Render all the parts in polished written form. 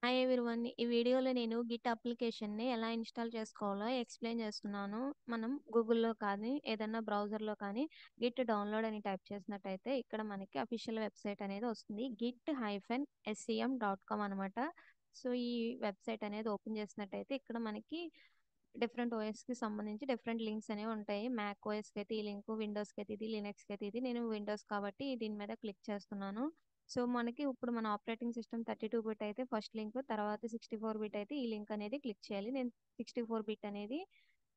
Hi everyone. ఈ వీడియోలో నేను గిట్ అప్లికేషన్‌ని ఎలా ఇన్‌స్టాల్ చేసుకోవాలో ఎక్స్‌ప్లెయిన్ చేస్తున్నాను. మనం గూగుల్‌లో కానీ, ఏదన్నా బ్రౌజర్‌లో కానీ గిట్ డౌన్‌లోడ్ అని టైప్ చేసినట్టయితే ఇక్కడ మనకి అఫీషియల్ వెబ్‌సైట్ అనేది వస్తుంది. git-scm.com అనమాట. సో, ఈ వెబ్‌సైట్ అనేది ఓపెన్ చేసినట్టయితే ఇక్కడ మనకి డిఫరెంట్ ఓఎస్‌కి సంబంధించి డిఫరెంట్ లింక్స్ అనేవి ఉంటాయి. మ్యాక్ ఓఎస్‌కి అయితే ఈ లింకు, విండోస్‌కి అయితే ఇది, లినక్స్‌కి అయితే ఇది. నేను విండోస్ కాబట్టి దీని మీద క్లిక్ చేస్తున్నాను. సో, మనకి ఇప్పుడు మన ఆపరేటింగ్ సిస్టమ్ 32 బిట్ అయితే ఫస్ట్ లింక్, తర్వాత 64 బిట్ అయితే ఈ లింక్ అనేది క్లిక్ చేయాలి. నేను 64 బిట్ అనేది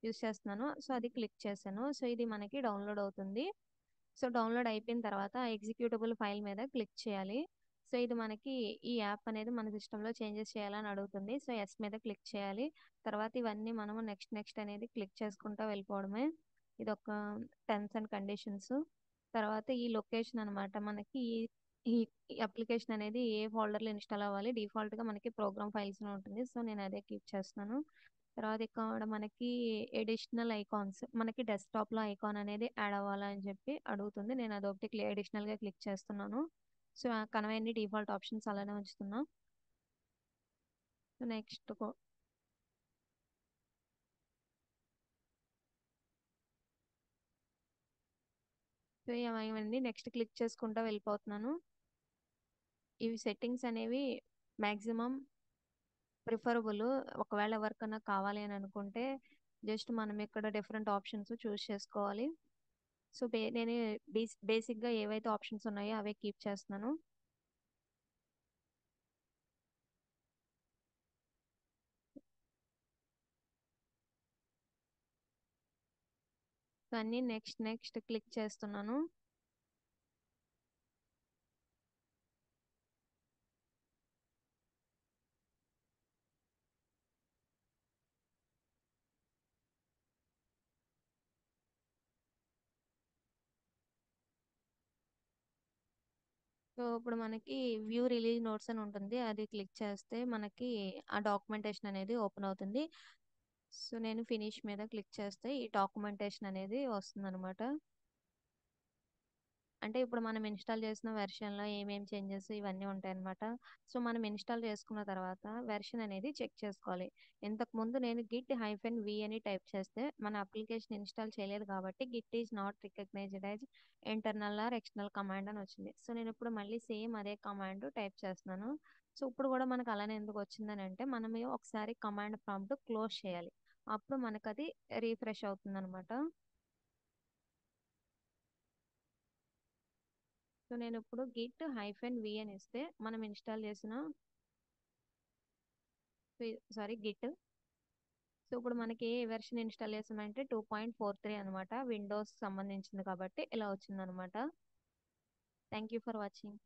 యూజ్ చేస్తున్నాను. సో, అది క్లిక్ చేశాను. సో, ఇది మనకి డౌన్లోడ్ అవుతుంది. సో, డౌన్లోడ్ అయిపోయిన తర్వాత ఎగ్జిక్యూటబుల్ ఫైల్ మీద క్లిక్ చేయాలి. సో, ఇది మనకి ఈ యాప్ అనేది మన సిస్టంలో చేంజెస్ చేయాలని అడుగుతుంది. సో, ఎస్ మీద క్లిక్ చేయాలి. తర్వాత ఇవన్నీ మనము నెక్స్ట్ నెక్స్ట్ అనేది క్లిక్ చేసుకుంటూ వెళ్ళిపోవడమే. ఇదొక టర్మ్స్ అండ్ కండిషన్స్. తర్వాత ఈ లొకేషన్ అనమాట. మనకి ఈ ఈ అప్లికేషన్ అనేది ఏ ఫోల్డర్‌లో ఇన్‌స్టాల్ అవ్వాలి. డిఫాల్ట్‌గా మనకి ప్రోగ్రామ్ ఫైల్స్‌లో ఉంటుంది. సో, నేను అదే కీప్ చేస్తున్నాను. తర్వాత ఇక్కడ మనకి అడిషనల్ ఐకాన్స్ మనకి డెస్క్‌టాప్‌లో ఐకాన్ అనేది యాడ్ అవ్వాలా అని చెప్పి అడుగుతుంది. నేను అదొకటి అడిషనల్‌గా క్లిక్ చేస్తున్నాను. సో, కనవన్నీ డిఫాల్ట్ ఆప్షన్స్ అలానే ఉంచుతున్నా. సో, నెక్స్ట్ సో, ఇవన్నీ నెక్స్ట్ క్లిక్ చేసుకుంటా వెళ్ళిపోతున్నాను. ఇవి సెట్టింగ్స్ అనేవి మాక్సిమం ప్రిఫరబుల్. ఒకవేళ ఎవరికన్నా కావాలి అని అనుకుంటే జస్ట్ మనం ఇక్కడ డిఫరెంట్ ఆప్షన్స్ చూస్ చేసుకోవాలి. సో, నేను బేసిక్‌గా ఏవైతే ఆప్షన్స్ ఉన్నాయో అవే కీప్ చేస్తున్నాను. సో, అన్నీ నెక్స్ట్ నెక్స్ట్ క్లిక్ చేస్తున్నాను. సో, ఇప్పుడు మనకి వ్యూ రిలీజ్ నోట్స్ అని ఉంటుంది. అది క్లిక్ చేస్తే మనకి ఆ డాక్యుమెంటేషన్ అనేది ఓపెన్ అవుతుంది. సో, నేను ఫినిష్ మీద క్లిక్ చేస్తే ఈ డాక్యుమెంటేషన్ అనేది వస్తుందన్నమాట. అంటే ఇప్పుడు మనం ఇన్‌స్టాల్ చేసిన వెర్షన్‌లో ఏమేం చేంజెస్ ఇవన్నీ ఉంటాయన్నమాట. సో, మనం ఇన్‌స్టాల్ చేసుకున్న తర్వాత వెర్షన్ అనేది చెక్ చేసుకోవాలి. ఇంతకుముందు నేను గిట్-వి అని టైప్ చేస్తే మన అప్లికేషన్ ఇన్‌స్టాల్ చేయలేదు కాబట్టి git is not recognized as internal or external command అని వచ్చింది. సో, నేను ఇప్పుడు మళ్ళీ సేమ్ అదే కమాండ్ టైప్ చేస్తున్నాను. సో, ఇప్పుడు కూడా మనకు అలానే ఎందుకు వచ్చిందని అంటే మనం ఒకసారి కమాండ్ ప్రాంప్ట్ క్లోజ్ చేయాలి. అప్పుడు మనకది రిఫ్రెష్ అవుతుందన్నమాట. సో, నేను ఇప్పుడు గిట్-వి అని ఇస్తే మనం ఇన్‌స్టాల్ చేసిన గిట్. సో, ఇప్పుడు మనకి ఏ వెర్షన్ ఇన్‌స్టాల్ చేసామంటే 2.43 అనమాట. విండోస్ సంబంధించింది కాబట్టి ఇలా వచ్చిందనమాట. Thank you for watching.